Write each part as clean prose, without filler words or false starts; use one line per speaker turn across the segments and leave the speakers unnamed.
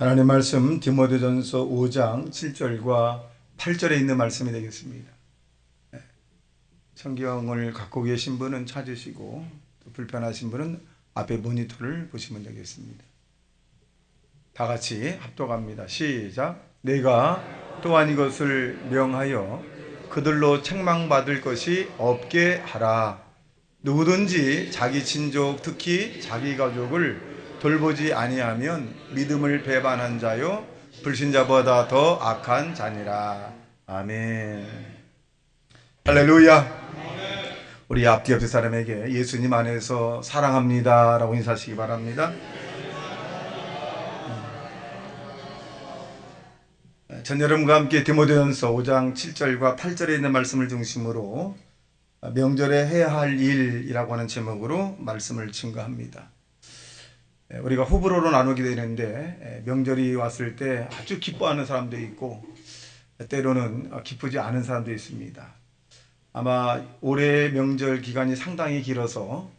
하나님의 말씀 디모데전서 5장 7절과 8절에 있는 말씀이 되겠습니다. 성경을 갖고 계신 분은 찾으시고 또 불편하신 분은 앞에 모니터를 보시면 되겠습니다. 다 같이 합독합니다. 시작. 내가 또한 이것을 명하여 그들로 책망받을 것이 없게 하라. 누구든지 자기 친족 특히 자기 가족을 돌보지 아니하면 믿음을 배반한 자요 불신자보다 더 악한 자니라. 아멘. 할렐루야. 우리 앞뒤 옆에 사람에게 예수님 안에서 사랑합니다 라고 인사하시기 바랍니다. 전 여러분과 함께 디모데전서 5장 7절과 8절에 있는 말씀을 중심으로 명절에 해야 할 일이라고 하는 제목으로 말씀을 증거합니다. 우리가 호불호로 나누게 되는데 명절이 왔을 때 아주 기뻐하는 사람도 있고 때로는 기쁘지 않은 사람도 있습니다. 아마 올해 명절 기간이 상당히 길어서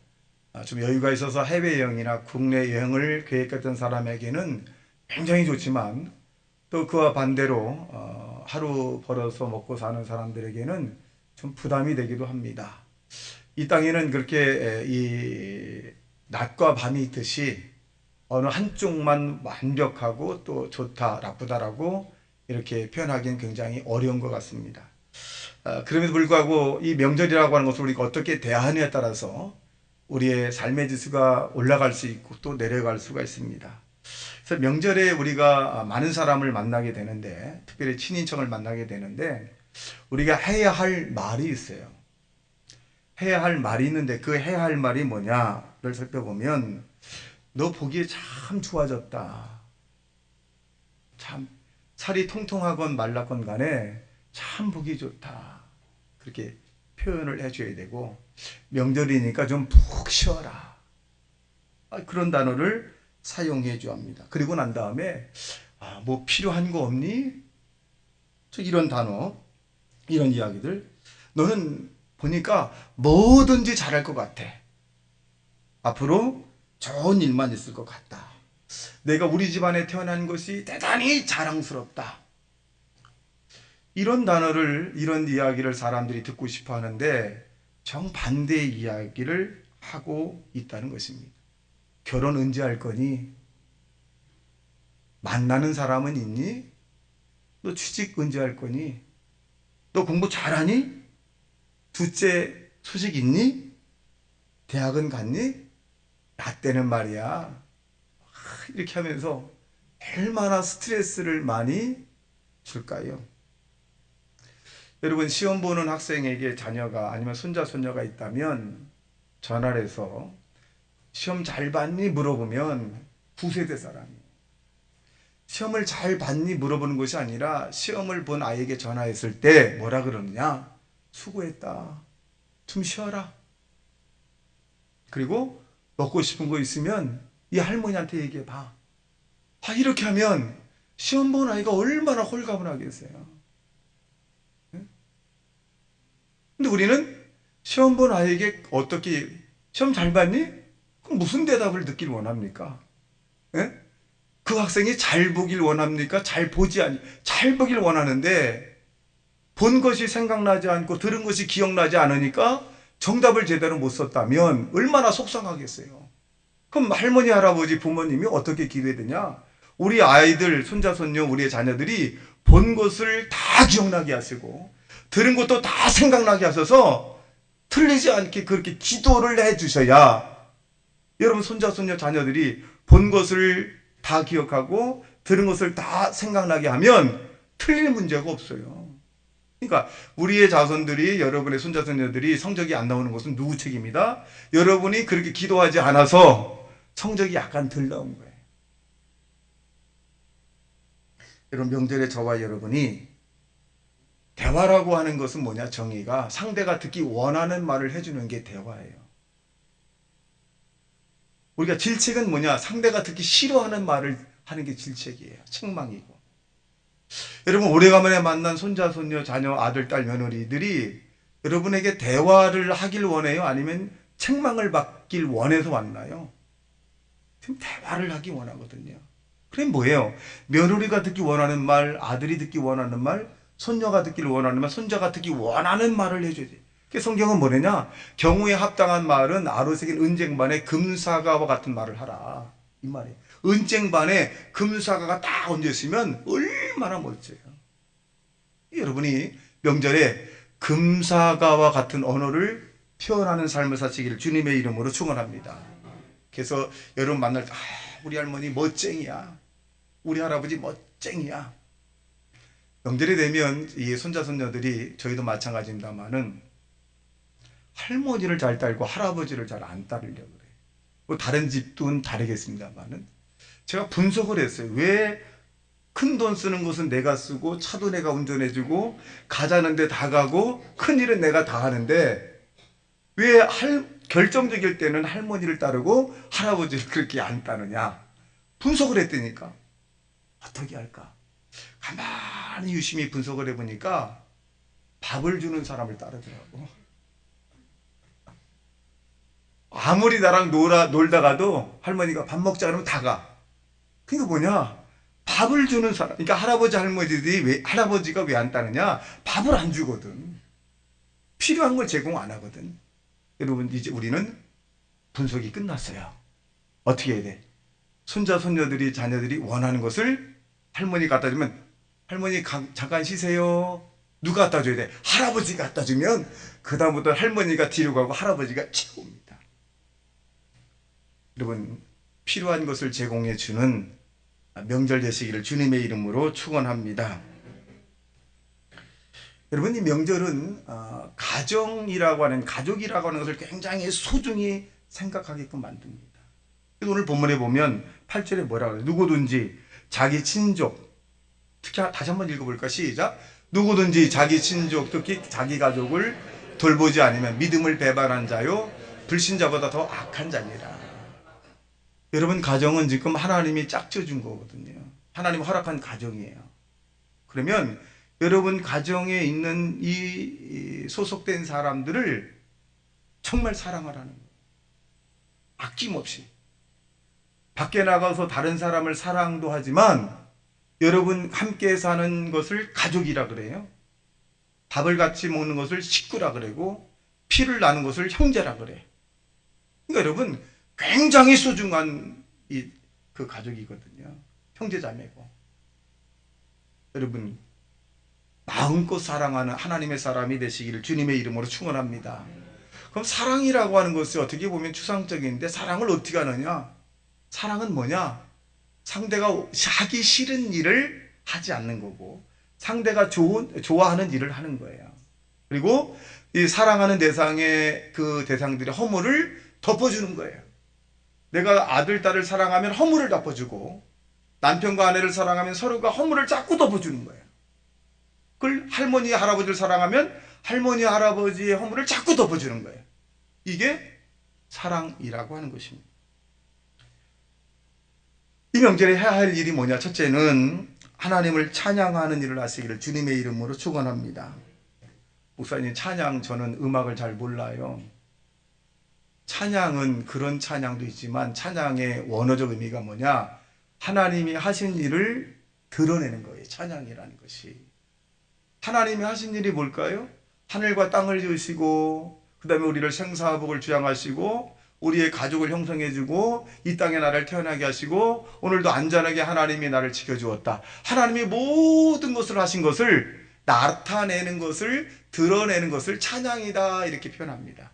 좀 여유가 있어서 해외여행이나 국내 여행을 계획했던 사람에게는 굉장히 좋지만 또 그와 반대로 하루 벌어서 먹고 사는 사람들에게는 좀 부담이 되기도 합니다. 이 땅에는 그렇게 이 낮과 밤이 있듯이 어느 한쪽만 완벽하고 또 좋다, 나쁘다라고 이렇게 표현하기는 굉장히 어려운 것 같습니다. 그럼에도 불구하고 이 명절이라고 하는 것을 우리가 어떻게 대하느냐에 따라서 우리의 삶의 지수가 올라갈 수 있고 또 내려갈 수가 있습니다. 그래서 명절에 우리가 많은 사람을 만나게 되는데, 특별히 친인척을 만나게 되는데 우리가 해야 할 말이 있어요. 해야 할 말이 있는데 그 해야 할 말이 뭐냐를 살펴보면 너 보기에 참 좋아졌다. 참 살이 통통하건 말랐건 간에 참 보기 좋다. 그렇게 표현을 해줘야 되고, 명절이니까 좀 푹 쉬어라. 그런 단어를 사용해 줘야 합니다. 그리고 난 다음에 뭐 필요한 거 없니? 이런 단어, 이런 이야기들. 너는 보니까 뭐든지 잘할 것 같아. 앞으로 좋은 일만 있을 것 같다. 내가 우리 집안에 태어난 것이 대단히 자랑스럽다. 이런 단어를, 이런 이야기를 사람들이 듣고 싶어 하는데 정반대의 이야기를 하고 있다는 것입니다. 결혼 언제 할 거니? 만나는 사람은 있니? 너 취직 언제 할 거니? 너 공부 잘하니? 둘째 소식 있니? 대학은 갔니? 나 때는 말이야. 이렇게 하면서 얼마나 스트레스를 많이 줄까요? 여러분, 시험 보는 학생에게 자녀가 아니면 손자, 손녀가 있다면 전화를 해서 시험 잘 봤니? 물어보면 두세대 사람이 시험을 잘 봤니? 물어보는 것이 아니라 시험을 본 아이에게 전화했을 때 뭐라 그러느냐? 수고했다. 좀 쉬어라. 그리고 먹고 싶은 거 있으면 이 할머니한테 얘기해 봐. 이렇게 하면 시험 본 아이가 얼마나 홀가분 하겠어요. 근데 우리는 시험 본 아이에게 어떻게, 시험 잘 봤니? 그럼 무슨 대답을 듣길 원합니까? 예? 그 학생이 잘 보길 원합니까? 잘 보길 원하는데 본 것이 생각나지 않고 들은 것이 기억나지 않으니까 정답을 제대로 못 썼다면 얼마나 속상하겠어요. 그럼 할머니, 할아버지, 부모님이 어떻게 기도해야 되냐? 우리 아이들, 손자, 손녀, 우리의 자녀들이 본 것을 다 기억나게 하시고 들은 것도 다 생각나게 하셔서 틀리지 않게 그렇게 기도를 해주셔야 여러분 손자, 손녀, 자녀들이 본 것을 다 기억하고 들은 것을 다 생각나게 하면 틀릴 문제가 없어요. 그러니까 우리의 자손들이, 여러분의 손자, 손녀들이 성적이 안 나오는 것은 누구 책임이다? 여러분이 그렇게 기도하지 않아서 성적이 약간 덜 나온 거예요. 여러분, 명절에 저와 여러분이 대화라고 하는 것은 뭐냐? 정의가 상대가 듣기 원하는 말을 해주는 게 대화예요. 우리가 질책은 뭐냐? 상대가 듣기 싫어하는 말을 하는 게 질책이에요. 책망이고. 여러분, 오래간만에 만난 손자, 손녀, 자녀, 아들, 딸, 며느리들이 여러분에게 대화를 하길 원해요? 아니면 책망을 받길 원해서 왔나요? 지금 대화를 하기 원하거든요. 그럼 뭐예요? 며느리가 듣기 원하는 말, 아들이 듣기 원하는 말, 손녀가 듣기를 원하는 말, 손자가 듣기 원하는 말을 해줘야 돼. 그 성경은 뭐냐냐? 경우에 합당한 말은 아로새긴 은쟁반에 금사과와 같은 말을 하라. 이 말이에요. 은쟁반에 금사과가 딱 얹어 있으면 얼마나 멋져요. 여러분이 명절에 금사과와 같은 언어를 표현하는 삶을 사시기를 주님의 이름으로 축원합니다. 그래서 여러분 만날 때 우리 할머니 멋쟁이야. 우리 할아버지 멋쟁이야. 명절이 되면 이 손자 손녀들이 저희도 마찬가지입니다만은 할머니를 잘 따르고 할아버지를 잘 안 따르려고 그래요. 뭐 다른 집도 다르겠습니다만은 제가 분석을 했어요. 왜 큰 돈 쓰는 것은 내가 쓰고 차도 내가 운전해주고 가자는 데 다 가고 큰일은 내가 다 하는데 왜 결정적일 때는 할머니를 따르고 할아버지를 그렇게 안 따르냐? 분석을 했다니까. 어떻게 할까? 가만히 유심히 분석을 해보니까 밥을 주는 사람을 따르더라고. 아무리 나랑 놀다가도 할머니가 밥 먹자 그러면 다 가. 그게 뭐냐? 밥을 주는 사람. 그러니까 할아버지 할머니들이 할아버지가 왜 안 따르냐? 밥을 안 주거든. 필요한 걸 제공 안 하거든. 여러분 이제 우리는 분석이 끝났어요. 어떻게 해야 돼? 손자 손녀들이 자녀들이 원하는 것을 할머니 갖다 주면 할머니 잠깐 쉬세요. 누가 갖다 줘야 돼? 할아버지가 갖다 주면 그 다음부터 할머니가 뒤로 가고 할아버지가 채웁니다. 여러분 필요한 것을 제공해 주는 명절 되시기를 주님의 이름으로 축원합니다. 여러분 이 명절은 가정이라고 하는 가족이라고 하는 것을 굉장히 소중히 생각하게끔 만듭니다. 오늘 본문에 보면 8절에 뭐라고 해요? 누구든지 자기 친족, 특히 다시 한번 읽어볼까? 시작. 누구든지 자기 친족, 특히 자기 가족을 돌보지 않으면 믿음을 배반한 자요 불신자보다 더 악한 자니라. 여러분 가정은 지금 하나님이 짝져준 거거든요. 하나님 허락한 가정이에요. 그러면 여러분 가정에 있는 이 소속된 사람들을 정말 사랑하라는 거예요. 아낌없이. 밖에 나가서 다른 사람을 사랑도 하지만 여러분 함께 사는 것을 가족이라 그래요. 밥을 같이 먹는 것을 식구라 그러고 피를 나는 것을 형제라 그래. 그러니까 여러분 굉장히 소중한 그 가족이거든요. 형제자매고. 여러분 마음껏 사랑하는 하나님의 사람이 되시기를 주님의 이름으로 축원합니다. 그럼 사랑이라고 하는 것이 어떻게 보면 추상적인데 사랑을 어떻게 하느냐? 사랑은 뭐냐? 상대가 하기 싫은 일을 하지 않는 거고 상대가 좋아하는 일을 하는 거예요. 그리고 이 사랑하는 대상의 그 대상들의 허물을 덮어주는 거예요. 내가 아들, 딸을 사랑하면 허물을 덮어주고 남편과 아내를 사랑하면 서로가 허물을 자꾸 덮어주는 거예요. 그걸 할머니, 할아버지를 사랑하면 할머니, 할아버지의 허물을 자꾸 덮어주는 거예요. 이게 사랑이라고 하는 것입니다. 이 명절에 해야 할 일이 뭐냐? 첫째는 하나님을 찬양하는 일을 하시기를 주님의 이름으로 축원합니다. 목사님 찬양 저는 음악을 잘 몰라요. 찬양은 그런 찬양도 있지만 찬양의 원어적 의미가 뭐냐? 하나님이 하신 일을 드러내는 거예요. 찬양이라는 것이. 하나님이 하신 일이 뭘까요? 하늘과 땅을 지으시고 그 다음에 우리를 생사복을 주양하시고 우리의 가족을 형성해주고 이 땅에 나를 태어나게 하시고 오늘도 안전하게 하나님이 나를 지켜주었다. 하나님이 모든 것을 하신 것을 나타내는 것을 드러내는 것을 찬양이다 이렇게 표현합니다.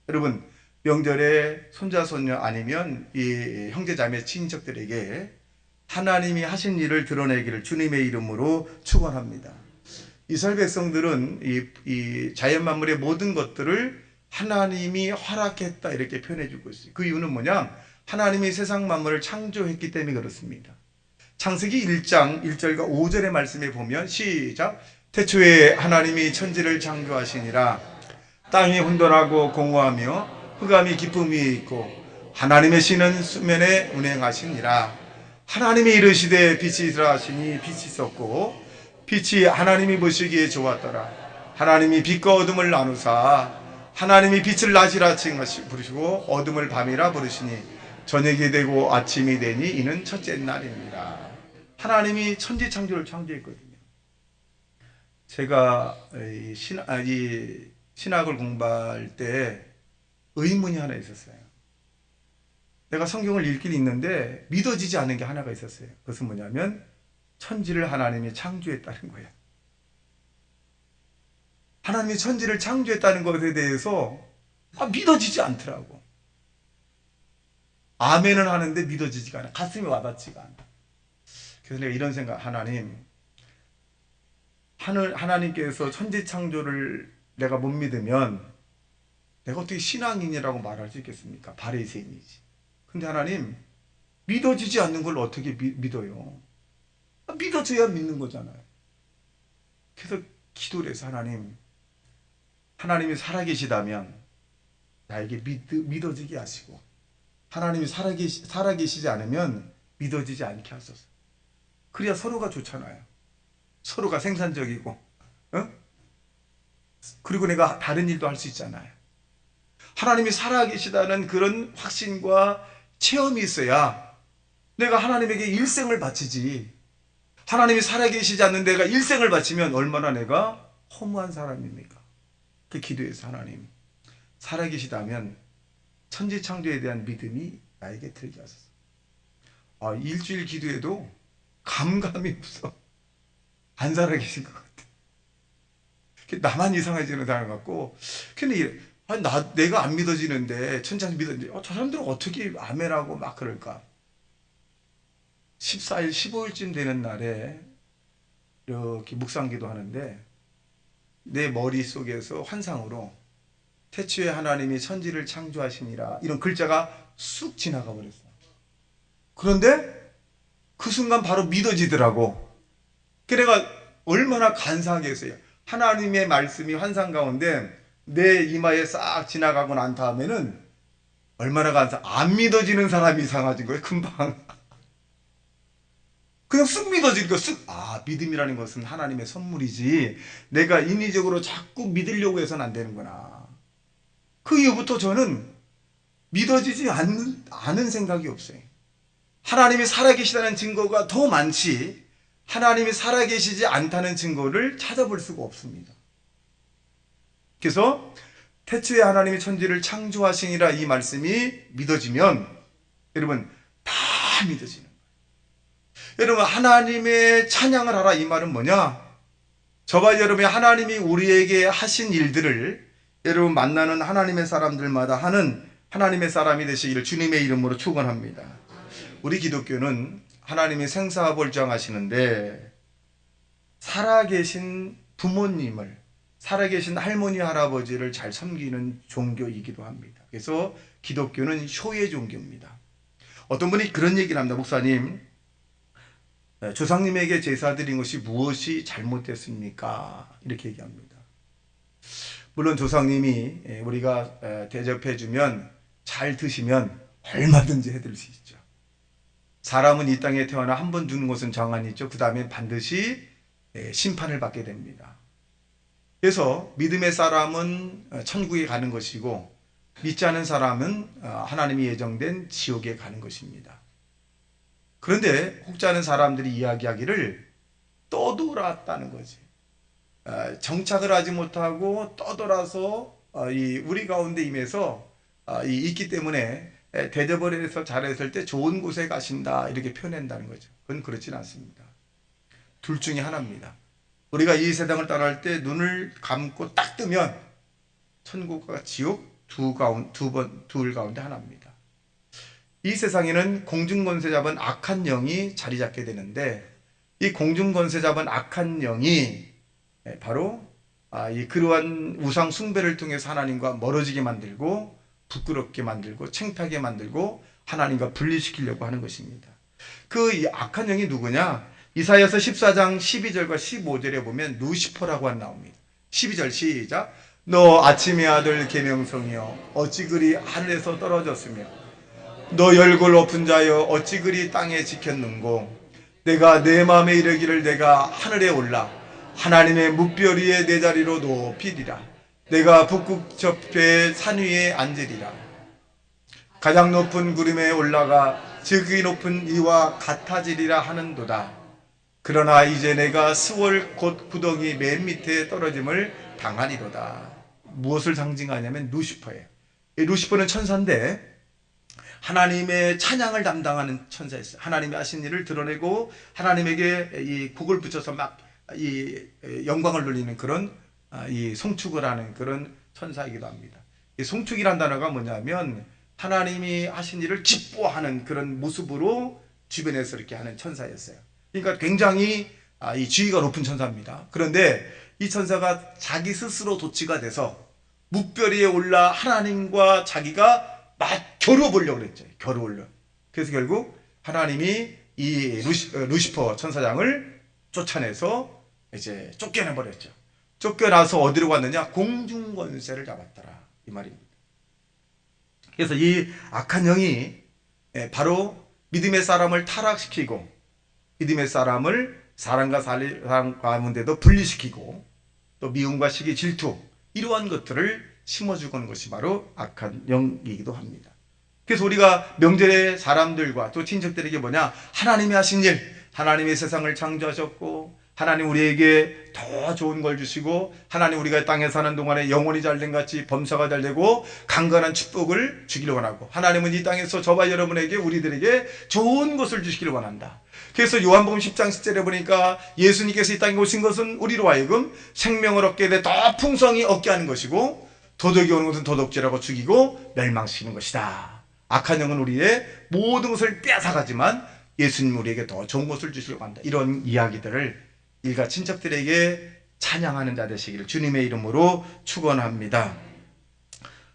여러분 명절에 손자 손녀 아니면 이 형제자매 친인척들에게 하나님이 하신 일을 드러내기를 주님의 이름으로 축원합니다. 이스라엘 백성들은 이 자연 만물의 모든 것들을 하나님이 허락했다 이렇게 표현해 주고 있어요. 그 이유는 뭐냐? 하나님이 세상 만물을 창조했기 때문에 그렇습니다. 창세기 1장 1절과 5절의 말씀에 보면 시작. 태초에 하나님이 천지를 창조하시니라. 땅이 혼돈하고 공허하며 흑암이 깊음이 있고 하나님의 신은 수면에 운행하시니라. 하나님이 이르시되 빛이 있으라 하시니 빛이 있었고 빛이 하나님이 보시기에 좋았더라. 하나님이 빛과 어둠을 나누사 하나님이 빛을 낮이라 부르시고 어둠을 밤이라 부르시니 저녁이 되고 아침이 되니 이는 첫째 날입니다. 하나님이 천지 창조를 창조했거든요. 제가 이 신학을 공부할 때 의문이 하나 있었어요. 내가 성경을 읽긴 읽는데 믿어지지 않는 게 하나가 있었어요. 그것은 뭐냐면 천지를 하나님이 창조했다는 거예요. 하나님이 천지를 창조했다는 것에 대해서 믿어지지 않더라고. 아멘은 하는데 믿어지지가 않아. 가슴이 와닿지가 않아. 그래서 내가 이런 생각, 하나님께서 천지 창조를 내가 못 믿으면 내가 어떻게 신앙인이라고 말할 수 있겠습니까? 바리새인이지. 근데 하나님, 믿어지지 않는 걸 어떻게 믿어요? 믿어져야 믿는 거잖아요. 그래서 기도를 해서 하나님이 살아계시다면 나에게 믿어지게 하시고, 하나님이 살아계시지 않으면 믿어지지 않게 하소서. 그래야 서로가 좋잖아요. 서로가 생산적이고, 어? 그리고 내가 다른 일도 할 수 있잖아요. 하나님이 살아계시다는 그런 확신과 체험이 있어야 내가 하나님에게 일생을 바치지. 하나님이 살아계시지 않는 내가 일생을 바치면 얼마나 내가 허무한 사람입니까? 그 기도에서 하나님, 살아계시다면 천지 창조에 대한 믿음이 나에게 들게 하소서. 일주일 기도해도 감감이 없어. 안 살아계신 것 같아. 나만 이상해지는 사람 같고. 근데 내가 안 믿어지는데 천지 믿었는데 저 사람들은 어떻게 아멘하고 막 그럴까? 14일, 15일쯤 되는 날에 이렇게 묵상기도 하는데 내 머릿속에서 환상으로 태초에 하나님이 천지를 창조하시니라 이런 글자가 쑥 지나가 버렸어. 그런데 그 순간 바로 믿어지더라고. 내가 얼마나 간사하겠어요. 하나님의 말씀이 환상 가운데 내 이마에 싹 지나가고 난 다음에는 얼마나 안 믿어지는 사람이 이상해진 거예요. 금방. 그냥 쑥 믿어진 거, 믿음이라는 것은 하나님의 선물이지 내가 인위적으로 자꾸 믿으려고 해서는 안 되는구나. 그 이후부터 저는 믿어지지 않은 생각이 없어요. 하나님이 살아계시다는 증거가 더 많지 하나님이 살아계시지 않다는 증거를 찾아볼 수가 없습니다. 그래서 태초에 하나님이 천지를 창조하시니라 이 말씀이 믿어지면 여러분 다 믿어지는 거예요. 여러분 하나님의 찬양을 하라 이 말은 뭐냐? 저와 여러분이 하나님이 우리에게 하신 일들을 여러분 만나는 하나님의 사람들마다 하는 하나님의 사람이 되시기를 주님의 이름으로 축원합니다. 우리 기독교는 하나님이 생사월장하시는데 살아계신 부모님을 살아계신 할머니 할아버지를 잘 섬기는 종교이기도 합니다. 그래서 기독교는 효의 종교입니다. 어떤 분이 그런 얘기를 합니다. 목사님, 조상님에게 제사 드린 것이 무엇이 잘못됐습니까? 이렇게 얘기합니다. 물론 조상님이 우리가 대접해주면 잘 드시면 얼마든지 해드릴 수 있죠. 사람은 이 땅에 태어나 한 번 죽는 것은 정한이 있죠. 그 다음에 반드시 심판을 받게 됩니다. 그래서 믿음의 사람은 천국에 가는 것이고 믿지 않은 사람은 하나님이 예정된 지옥에 가는 것입니다. 그런데 혹지 않은 사람들이 이야기하기를 떠돌았다는 거지. 정착을 하지 못하고 떠돌아서 우리 가운데 임해서 있기 때문에 대접을 해서 잘했을 때 좋은 곳에 가신다 이렇게 표현한다는 거죠. 그건 그렇지는 않습니다. 둘 중에 하나입니다. 우리가 이 세상을 떠날 때 눈을 감고 딱 뜨면 천국과 지옥 둘 가운데 하나입니다. 이 세상에는 공중권세 잡은 악한 영이 자리 잡게 되는데 이 공중권세 잡은 악한 영이 바로 그러한 우상 숭배를 통해서 하나님과 멀어지게 만들고 부끄럽게 만들고 창피하게 만들고 하나님과 분리시키려고 하는 것입니다. 그 악한 영이 누구냐? 이사야서 14장 12절과 15절에 보면 루시퍼라고 나옵니다. 12절 시작. 너 아침의 아들 계명성이여 어찌 그리 하늘에서 떨어졌으며 너 열골 높은 자여 어찌 그리 땅에 지켰는고 내가 내 마음에 이르기를 내가 하늘에 올라 하나님의 뭇별 위에 내 자리로 높이리라. 내가 북극 접해 산 위에 앉으리라. 가장 높은 구름에 올라가 지극히 높은 이와 같아지리라 하는도다. 그러나 이제 내가 스월 곧 구덩이 맨 밑에 떨어짐을 당하리로다. 무엇을 상징하냐면 루시퍼예요. 이 루시퍼는 천사인데 하나님의 찬양을 담당하는 천사였어요. 하나님이 하신 일을 드러내고 하나님에게 이 곡을 붙여서 막 이 영광을 돌리는 그런 이 송축을 하는 그런 천사이기도 합니다. 이 송축이란 단어가 뭐냐면 하나님이 하신 일을 기뻐하는 그런 모습으로 주변에서 이렇게 하는 천사였어요. 그러니까 굉장히 이 지위가 높은 천사입니다. 그런데 이 천사가 자기 스스로 도취가 돼서 묵별 위에 올라 하나님과 자기가 막 겨루어보려고 그랬죠. 겨루어보려고. 그래서 결국 하나님이 이 루시퍼 천사장을 쫓아내서 이제 쫓겨내버렸죠. 쫓겨나서 어디로 갔느냐? 공중권세를 잡았더라. 이 말입니다. 그래서 이 악한 영이 바로 믿음의 사람을 타락시키고 믿음의 사람을 사랑과 사랑 가운데도 분리시키고 또 미움과 시기, 질투 이러한 것들을 심어주는 것이 바로 악한 영이기도 합니다. 그래서 우리가 명절에 사람들과 또 친척들에게 뭐냐? 하나님이 하신 일, 하나님이 세상을 창조하셨고 하나님 우리에게 더 좋은 걸 주시고 하나님 우리가 땅에 사는 동안에 영혼이 잘된 같이 범사가 잘되고 강건한 축복을 주기를 원하고 하나님은 이 땅에서 저와 여러분에게 우리들에게 좋은 것을 주시기를 원한다. 그래서 요한복음 10장 10절에 보니까 예수님께서 이 땅에 오신 것은 우리로 하여금 생명을 얻게 돼 더 풍성히 얻게 하는 것이고 도덕이 오는 것은 도덕질하고 죽이고 멸망시키는 것이다. 악한 영은 우리의 모든 것을 빼앗아가지만 예수님 우리에게 더 좋은 것을 주시려고 한다. 이런 이야기들을 일가 친척들에게 찬양하는 자 되시기를 주님의 이름으로 축원합니다.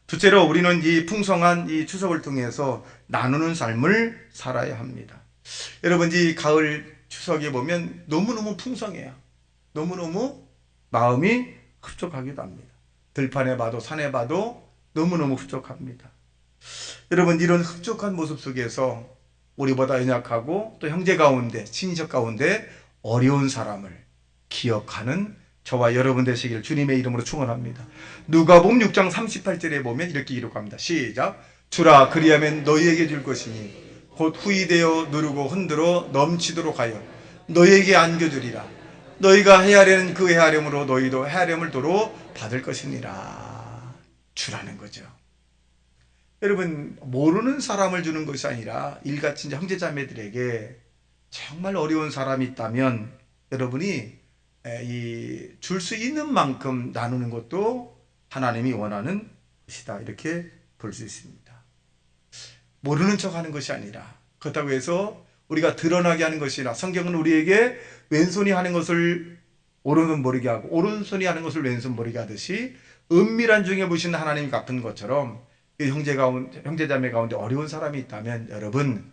둘째로 우리는 이 풍성한 이 추석을 통해서 나누는 삶을 살아야 합니다. 여러분 이 가을 추석에 보면 너무너무 풍성해요. 너무너무 마음이 흡족하기도 합니다. 들판에 봐도 산에 봐도 너무너무 흡족합니다. 여러분 이런 흡족한 모습 속에서 우리보다 연약하고 또 형제 가운데 친인척 가운데 어려운 사람을 기억하는 저와 여러분 되시기를 주님의 이름으로 축원합니다. 누가복음 6장 38절에 보면 이렇게 기록합니다. 시작. 주라 그리하면 너희에게 줄 것이니 곧 후이되어 누르고 흔들어 넘치도록 하여 너희에게 안겨주리라. 너희가 헤아려는 그 헤아림으로 너희도 헤아림을 도로 받을 것이니라. 주라는 거죠. 여러분 모르는 사람을 주는 것이 아니라 일가친 형제자매들에게 정말 어려운 사람이 있다면 여러분이 줄 수 있는 만큼 나누는 것도 하나님이 원하는 것이다. 이렇게 볼 수 있습니다. 모르는 척하는 것이 아니라 그렇다고 해서 우리가 드러나게 하는 것이라 성경은 우리에게 왼손이 하는 것을 오른손 모르게 하고 오른손이 하는 것을 왼손 모르게 하듯이 은밀한 중에 보시는 하나님이 갚은 것처럼 형제자매 가운데 어려운 사람이 있다면 여러분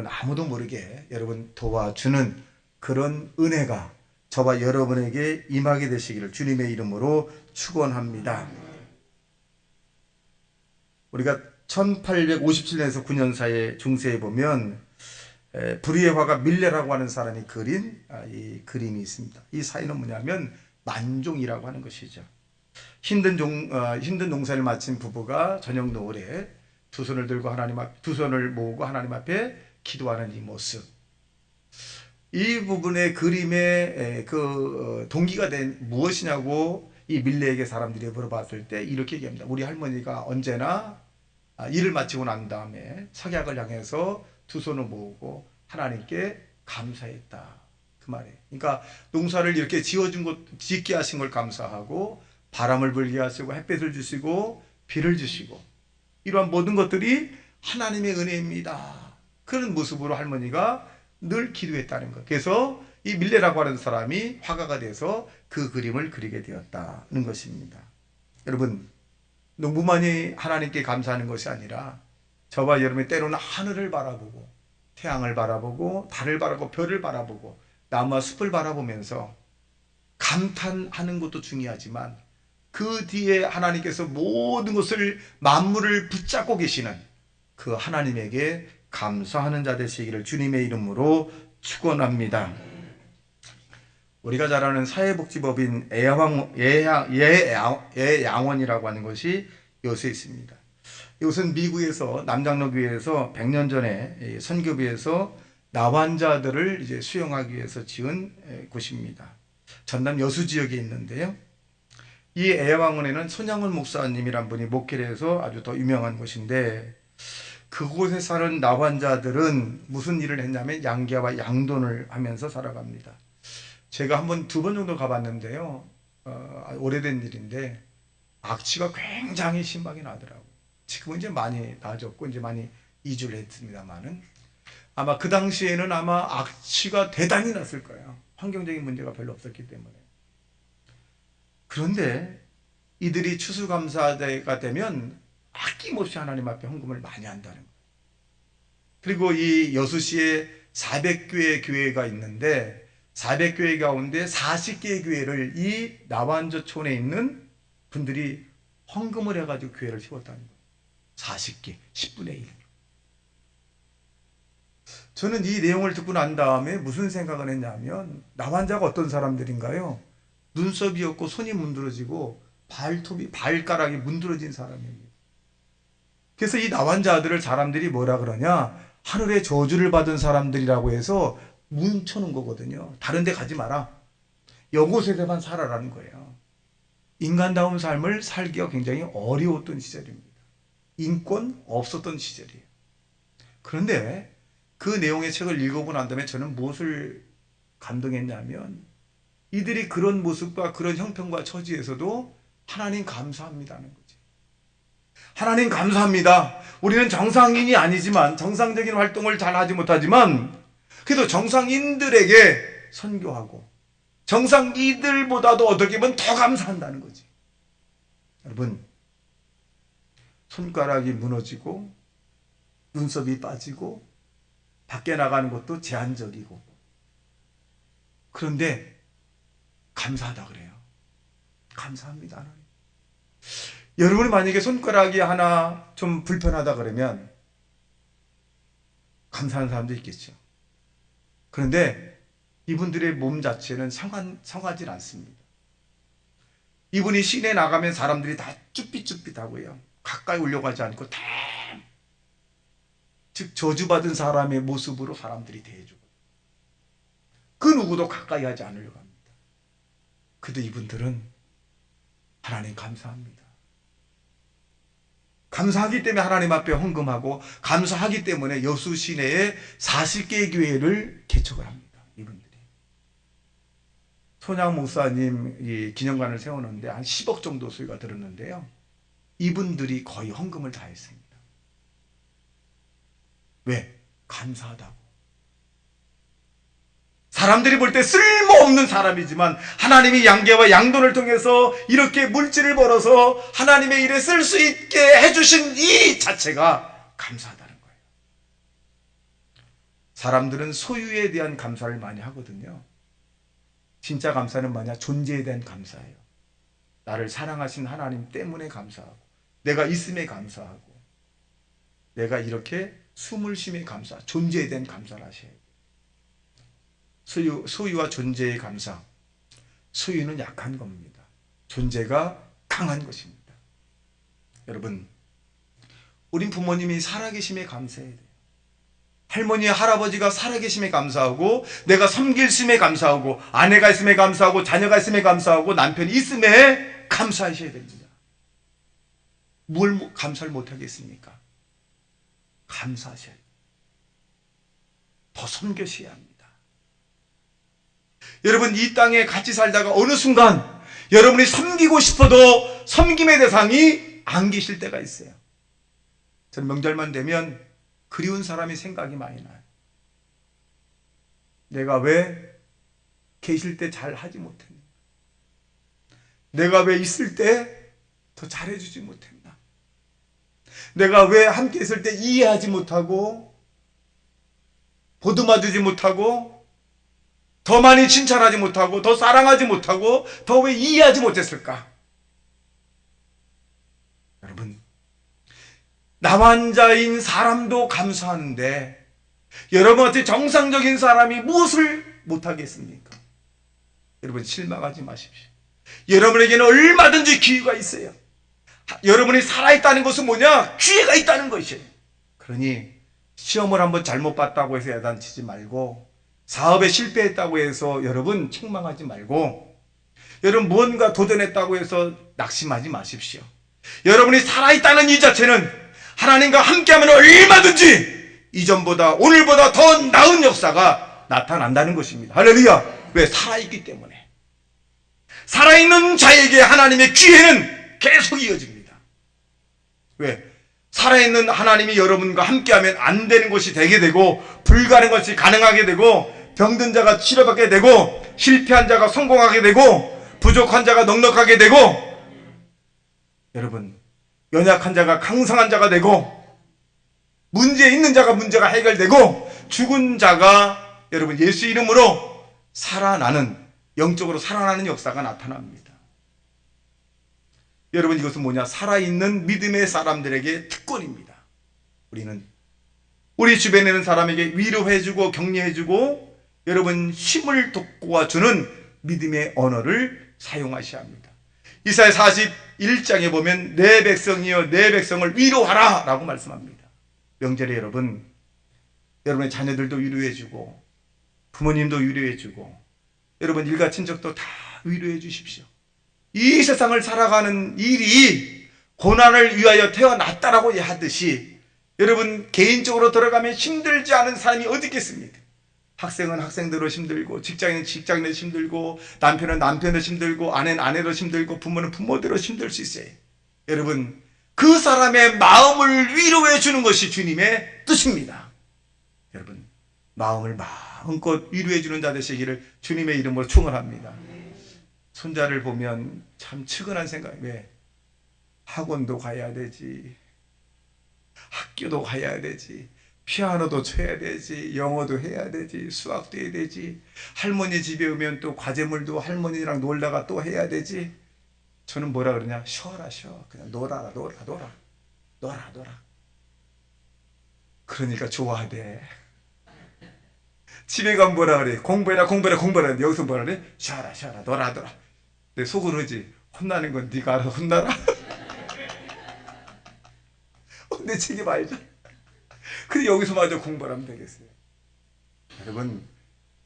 아무도 모르게 여러분 도와주는 그런 은혜가 저와 여러분에게 임하게 되시기를 주님의 이름으로 축원합니다. 우리가 1857년에서 9년 사이에 중세에 보면 불의의 화가 밀레라고 하는 사람이 그린 이 그림이 있습니다. 이 사인은 뭐냐면 만종이라고 하는 것이죠. 힘든 농사를 마친 부부가 저녁 노을에 두 손을 모으고 하나님 앞에 기도하는 이 모습. 이 부분의 그림의 그 동기가 된 무엇이냐고 이 밀레에게 사람들이 물어봤을 때 이렇게 얘기합니다. 우리 할머니가 언제나 일을 마치고 난 다음에 석약을 향해서 두 손을 모으고 하나님께 감사했다. 그 말이에요. 그러니까 농사를 이렇게 짓게 하신 걸 감사하고 바람을 불게 하시고 햇빛을 주시고 비를 주시고 이러한 모든 것들이 하나님의 은혜입니다. 그런 모습으로 할머니가 늘 기도했다는 것. 그래서 이 밀레라고 하는 사람이 화가가 돼서 그 그림을 그리게 되었다는 것입니다. 여러분 농부만이 하나님께 감사하는 것이 아니라 저와 여러분이 때로는 하늘을 바라보고 태양을 바라보고 달을 바라보고 별을 바라보고 나무와 숲을 바라보면서 감탄하는 것도 중요하지만 그 뒤에 하나님께서 모든 것을 만물을 붙잡고 계시는 그 하나님에게 감사하는 자 되시기를 주님의 이름으로 축원합니다. 우리가 잘 아는 사회복지법인 예양원이라고 하는 것이 요새 있습니다. 이것은 미국에서 남장로교회에서 100년 전에 선교부에서 나환자들을 이제 수용하기 위해서 지은 곳입니다. 전남 여수 지역에 있는데요. 이 애왕원에는 손양원 목사님이란 분이 목회를 해서 아주 더 유명한 곳인데, 그곳에 사는 나환자들은 무슨 일을 했냐면 양계와 양돈을 하면서 살아갑니다. 제가 두 번 정도 가봤는데요. 오래된 일인데 악취가 굉장히 심하게 나더라고요. 지금은 이제 많이 나아졌고 이제 많이 이주를 했습니다만은, 아마 그 당시에는 아마 악취가 대단히 났을 거예요. 환경적인 문제가 별로 없었기 때문에. 그런데 이들이 추수감사대가 되면 아낌없이 하나님 앞에 헌금을 많이 한다는 거예요. 그리고 이 여수시에 400교회 교회가 있는데 400교회 가운데 40개의 교회를 이 나완저촌에 있는 분들이 헌금을 해가지고 교회를 세웠다는 거예요. 40개, 10분의 1. 저는 이 내용을 듣고 난 다음에 무슨 생각을 했냐면, 나환자가 어떤 사람들인가요? 눈썹이 없고 손이 문드러지고 발가락이 문드러진 사람입니다. 그래서 이 나환자들을 사람들이 뭐라 그러냐? 하늘의 저주를 받은 사람들이라고 해서 뭉쳐놓은 거거든요. 다른 데 가지 마라. 이곳에서만 살아라는 거예요. 인간다운 삶을 살기가 굉장히 어려웠던 시절입니다. 인권 없었던 시절이에요. 그런데 그 내용의 책을 읽어보고 난 다음에 저는 무엇을 감동했냐면, 이들이 그런 모습과 그런 형편과 처지에서도 하나님 감사합니다는 거지. 하나님 감사합니다. 우리는 정상인이 아니지만, 정상적인 활동을 잘 하지 못하지만 그래도 정상인들에게 선교하고 정상인들보다도 어떻게 보면 더 감사한다는 거지. 여러분, 손가락이 무너지고 눈썹이 빠지고 밖에 나가는 것도 제한적이고, 그런데 감사하다 그래요. 감사합니다. 여러분이 만약에 손가락이 하나 좀 불편하다 그러면 감사하는 사람도 있겠죠. 그런데 이분들의 몸 자체는 성하지 않습니다. 이분이 시내 나가면 사람들이 다 쭈삣쭈삣하고요. 가까이 오려고 하지 않고 다, 즉 저주받은 사람의 모습으로 사람들이 대해주고, 그 누구도 가까이 하지 않으려고 합니다. 그래도 이분들은 하나님 감사합니다. 감사하기 때문에 하나님 앞에 헌금하고, 감사하기 때문에 여수 시내에 40개의 교회를 개척을 합니다. 이분들이. 손양 목사님 이 기념관을 세우는데 한 10억 정도 수요가 들었는데요. 이분들이 거의 헌금을 다 했습니다. 왜? 감사하다고. 사람들이 볼 때 쓸모없는 사람이지만 하나님이 양계와 양돈을 통해서 이렇게 물질을 벌어서 하나님의 일에 쓸 수 있게 해주신 이 자체가 감사하다는 거예요. 사람들은 소유에 대한 감사를 많이 하거든요. 진짜 감사는 뭐냐? 존재에 대한 감사예요. 나를 사랑하신 하나님 때문에 감사하고, 내가 있음에 감사하고, 내가 이렇게 숨을 쉼에 감사, 존재에 대한 감사를 하셔야 돼요. 소유와 존재의 감사. 소유는 약한 겁니다. 존재가 강한 것입니다. 여러분, 우린 부모님이 살아계심에 감사해야 돼요. 할머니, 할아버지가 살아계심에 감사하고, 내가 섬길 심에 감사하고, 아내가 있음에 감사하고, 자녀가 있음에 감사하고, 남편이 있음에 감사하셔야 됩니다. 뭘 감사를 못하겠습니까? 감사하셔야 돼요. 더 섬겨셔야 합니다. 여러분, 이 땅에 같이 살다가 어느 순간 여러분이 섬기고 싶어도 섬김의 대상이 안 계실 때가 있어요. 저는 명절만 되면 그리운 사람이 생각이 많이 나요. 내가 왜 계실 때 잘 하지 못했나? 내가 왜 있을 때 더 잘해주지 못했나? 내가 왜 함께 있을 때 이해하지 못하고, 보듬어주지 못하고, 더 많이 칭찬하지 못하고, 더 사랑하지 못하고, 더 왜 이해하지 못했을까? 여러분, 나환자인 사람도 감사하는데 여러분한테 정상적인 사람이 무엇을 못하겠습니까? 여러분, 실망하지 마십시오. 여러분에게는 얼마든지 기회가 있어요. 여러분이 살아있다는 것은 뭐냐? 기회가 있다는 것이에요. 그러니 시험을 한번 잘못 봤다고 해서 야단치지 말고, 사업에 실패했다고 해서 여러분 책망하지 말고, 여러분 무언가 도전했다고 해서 낙심하지 마십시오. 여러분이 살아있다는 이 자체는 하나님과 함께하면 얼마든지 이전보다 오늘보다 더 나은 역사가 나타난다는 것입니다. 할렐루야. 왜? 살아있기 때문에. 살아있는 자에게 하나님의 기회는 계속 이어집니다. 왜? 살아있는 하나님이 여러분과 함께하면 안 되는 것이 되게 되고, 불가능한 것이 가능하게 되고, 병든 자가 치료받게 되고, 실패한 자가 성공하게 되고, 부족한 자가 넉넉하게 되고, 여러분 연약한 자가 강성한 자가 되고, 문제 있는 자가 문제가 해결되고, 죽은 자가 여러분 예수 이름으로 살아나는, 영적으로 살아나는 역사가 나타납니다. 여러분 이것은 뭐냐? 살아있는 믿음의 사람들에게 특권입니다. 우리는 우리 주변에 있는 사람에게 위로해주고 격려해주고 여러분 힘을 돋구어주는 믿음의 언어를 사용하셔야 합니다. 이사야 41장에 보면 내 백성이여 내 백성을 위로하라 라고 말씀합니다. 명절에 여러분의 자녀들도 위로해주고 부모님도 위로해주고 여러분 일가 친척도 다 위로해 주십시오. 이 세상을 살아가는 일이 고난을 위하여 태어났다라고 하듯이 여러분 개인적으로 들어가면 힘들지 않은 사람이 어디 있겠습니까? 학생은 학생대로 힘들고, 직장인은 직장인대로 힘들고, 남편은 남편대로 힘들고, 아내는 아내로 힘들고, 부모는 부모대로 힘들 수 있어요. 여러분 그 사람의 마음을 위로해 주는 것이 주님의 뜻입니다. 여러분 마음을 마음껏 위로해 주는 자 되시기를 주님의 이름으로 축원합니다. 손자를 보면 참 측은한 생각이, 왜? 학원도 가야 되지, 학교도 가야 되지, 피아노도 쳐야 되지, 영어도 해야 되지, 수학도 해야 되지, 할머니 집에 오면 또 과제물도 할머니랑 놀다가 또 해야 되지. 저는 뭐라 그러냐? 쉬어라 쉬어. 그냥 놀아라 놀아. 그러니까 좋아하대. 집에 가면 뭐라 그래? 공부해라. 여기서 뭐라 그래? 쉬어라 놀아. 내 속으로 하지. 혼나는 건 네가 알아서 혼나라. 내 책임 알죠? 근데 여기서 마저 공부를 하면 되겠어요. 여러분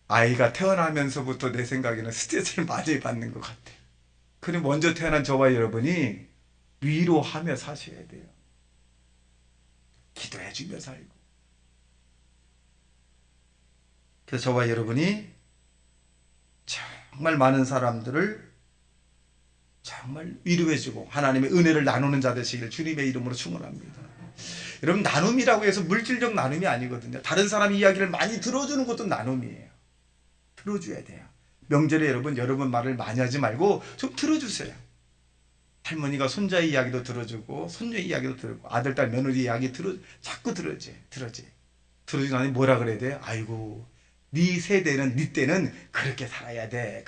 아이가 태어나면서부터 내 생각에는 스트레스를 많이 받는 것 같아요. 그럼 먼저 태어난 저와 여러분이 위로하며 사셔야 돼요. 기도해주며 살고. 그래서 저와 여러분이 정말 많은 사람들을 정말 위로해주고 하나님의 은혜를 나누는 자 되시기를 주님의 이름으로 축원합니다. 여러분 나눔이라고 해서 물질적 나눔이 아니거든요. 다른 사람 이야기를 많이 들어주는 것도 나눔이에요. 들어줘야 돼요. 명절에 여러분 말을 많이 하지 말고 좀 들어주세요. 할머니가 손자의 이야기도 들어주고 손녀의 이야기도 들고 아들, 딸, 며느리 이야기 자꾸 들어주지. 들어주고 나니 뭐라 그래야 돼? 아이고 네 세대는 네 때는 그렇게 살아야 돼.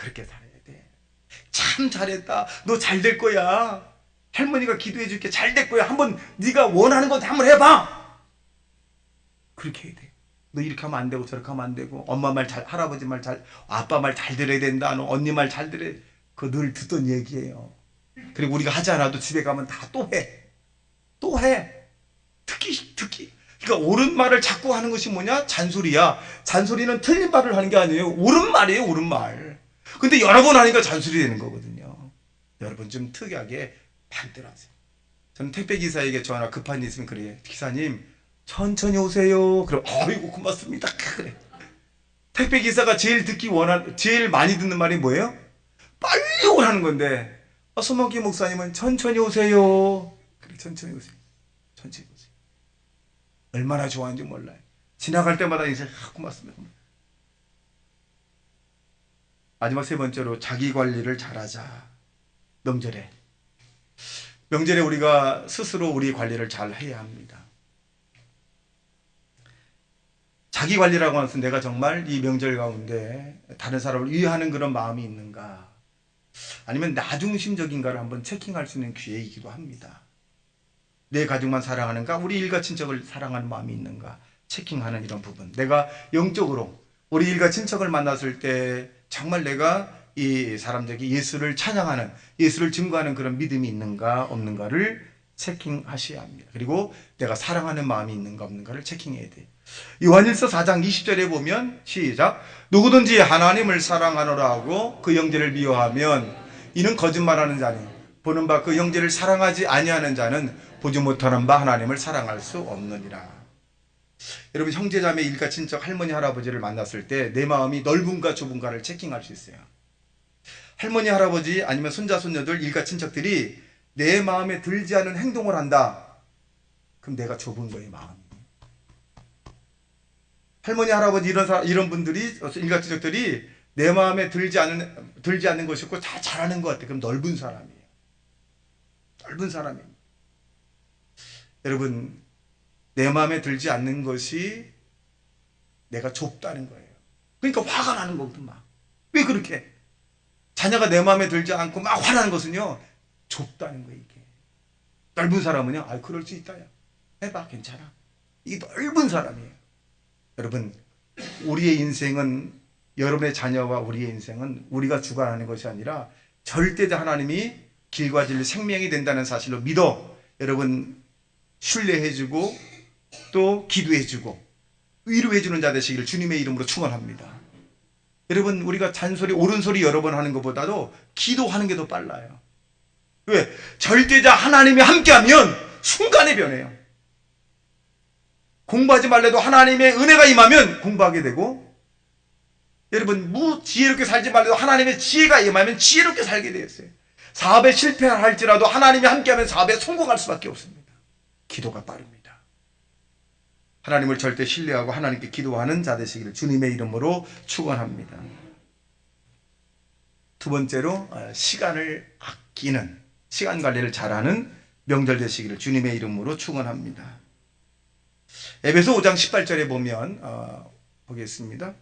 참 잘했다. 너 잘 될 거야. 할머니가 기도해 줄게. 잘 될 거야. 한번 네가 원하는 거 한번 해봐. 그렇게 해야 돼. 너 이렇게 하면 안 되고 저렇게 하면 안 되고 엄마 말 잘, 할아버지 말 잘, 아빠 말 잘 들어야 된다. 너 언니 말 잘 들어야. 그거 늘 듣던 얘기예요. 그리고 우리가 하지 않아도 집에 가면 다 또 해. 특히 그러니까 옳은 말을 자꾸 하는 것이 뭐냐? 잔소리야. 잔소리는 틀린 말을 하는 게 아니에요. 옳은 말이에요. 옳은 말. 근데 여러 번 하니까 잔소리 되는 거거든요. 여러분 좀 특이하게 반대로 하세요. 저는 택배기사에게 전화 급한 일 있으면 그래요. 기사님 천천히 오세요. 그럼 아이고 고맙습니다. 그래. 택배기사가 제일 많이 듣는 말이 뭐예요? 빨리 오라는 건데 손목기 목사님은 천천히 오세요. 그래 천천히 오세요. 얼마나 좋아하는지 몰라요. 지나갈 때마다 이제 고맙습니다. 마지막 세 번째로 자기 관리를 잘하자. 명절에 우리가 스스로 우리 관리를 잘 해야 합니다. 자기 관리라고 하면서 내가 정말 이 명절 가운데 다른 사람을 위하는 그런 마음이 있는가, 아니면 나 중심적인가를 한번 체킹할 수 있는 기회이기도 합니다. 내 가족만 사랑하는가, 우리 일가 친척을 사랑하는 마음이 있는가 체킹하는 이런 부분. 내가 영적으로 우리 일가 친척을 만났을 때 정말 내가 이 사람들에게 예수를 찬양하는, 예수를 증거하는 그런 믿음이 있는가 없는가를 체킹하셔야 합니다. 그리고 내가 사랑하는 마음이 있는가 없는가를 체킹해야 돼요. 요한일서 4장 20절에 보면 시작, 누구든지 하나님을 사랑하노라 하고 그 형제를 미워하면 이는 거짓말하는 자니 보는 바 그 형제를 사랑하지 아니하는 자는 보지 못하는 바 하나님을 사랑할 수 없느니라. 여러분, 형제자매, 일가, 친척, 할머니, 할아버지를 만났을 때 내 마음이 넓은가 좁은가를 체킹할 수 있어요. 할머니, 할아버지 아니면 손자, 손녀들, 일가, 친척들이 내 마음에 들지 않은 행동을 한다. 그럼 내가 좁은 거예요, 마음이. 할머니, 할아버지 이런 분들이, 일가, 친척들이 내 마음에 들지 않는 것이 없고 다 잘하는 것 같아. 그럼 넓은 사람이에요. 넓은 사람이에요. 여러분, 내 마음에 들지 않는 것이 내가 좁다는 거예요. 그러니까 화가 나는 거거든, 막. 왜 그렇게? 자녀가 내 마음에 들지 않고 막 화나는 것은요, 좁다는 거예요, 이게. 넓은 사람은요, 그럴 수 있다, 야. 해봐, 괜찮아. 이게 넓은 사람이에요. 여러분, 우리의 인생은, 여러분의 자녀와 우리의 인생은 우리가 주관하는 것이 아니라 절대자 하나님이 길과 진리 생명이 된다는 사실로 믿어 여러분 신뢰해주고 또 기도해주고 위로해주는 자 되시기를 주님의 이름으로 축원합니다. 여러분, 우리가 잔소리 옳은 소리 여러 번 하는 것보다도 기도하는 게 더 빨라요. 왜? 절대자 하나님이 함께하면 순간에 변해요. 공부하지 말래도 하나님의 은혜가 임하면 공부하게 되고, 여러분, 무지혜롭게 살지 말래도 하나님의 지혜가 임하면 지혜롭게 살게 되었어요. 사업에 실패할지라도 하나님이 함께하면 사업에 성공할 수밖에 없습니다. 기도가 빠릅니다. 하나님을 절대 신뢰하고 하나님께 기도하는 자 되시기를 주님의 이름으로 축원합니다. 두 번째로, 시간을 아끼는, 시간 관리를 잘하는 명절 되시기를 주님의 이름으로 축원합니다. 에베소 5장 18절에 보면 보겠습니다.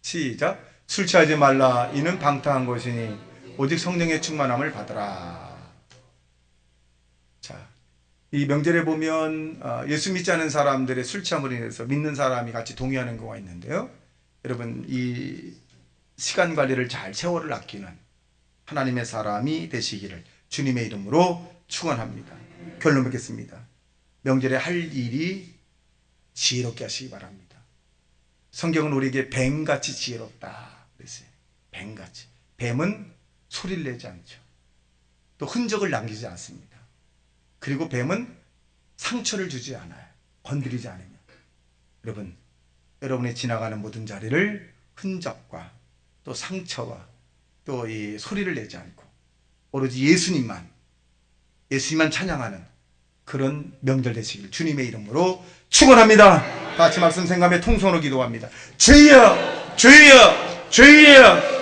시작. 술 취하지 말라. 이는 방탕한 것이니 오직 성령의 충만함을 받으라. 자, 이 명절에 보면 예수 믿지 않은 사람들의 술 취함으로 인해서 믿는 사람이 같이 동의하는 경우가 있는데요. 여러분, 이 시간 관리를 잘, 세월을 아끼는 하나님의 사람이 되시기를 주님의 이름으로 축원합니다. 결론 맺겠습니다. 명절에 할 일이 지혜롭게 하시기 바랍니다. 성경은 우리에게 뱀같이 지혜롭다 그랬어요. 뱀같이. 뱀은 소리를 내지 않죠. 또 흔적을 남기지 않습니다. 그리고 뱀은 상처를 주지 않아요. 건드리지 않으면. 여러분, 여러분이 지나가는 모든 자리를 흔적과 또 상처와 또 이 소리를 내지 않고 오로지 예수님만 찬양하는 그런 명절 되시길 주님의 이름으로 축원합니다. 다 같이 말씀 생각하며 통성으로 기도합니다. 주여, 주여, 주여.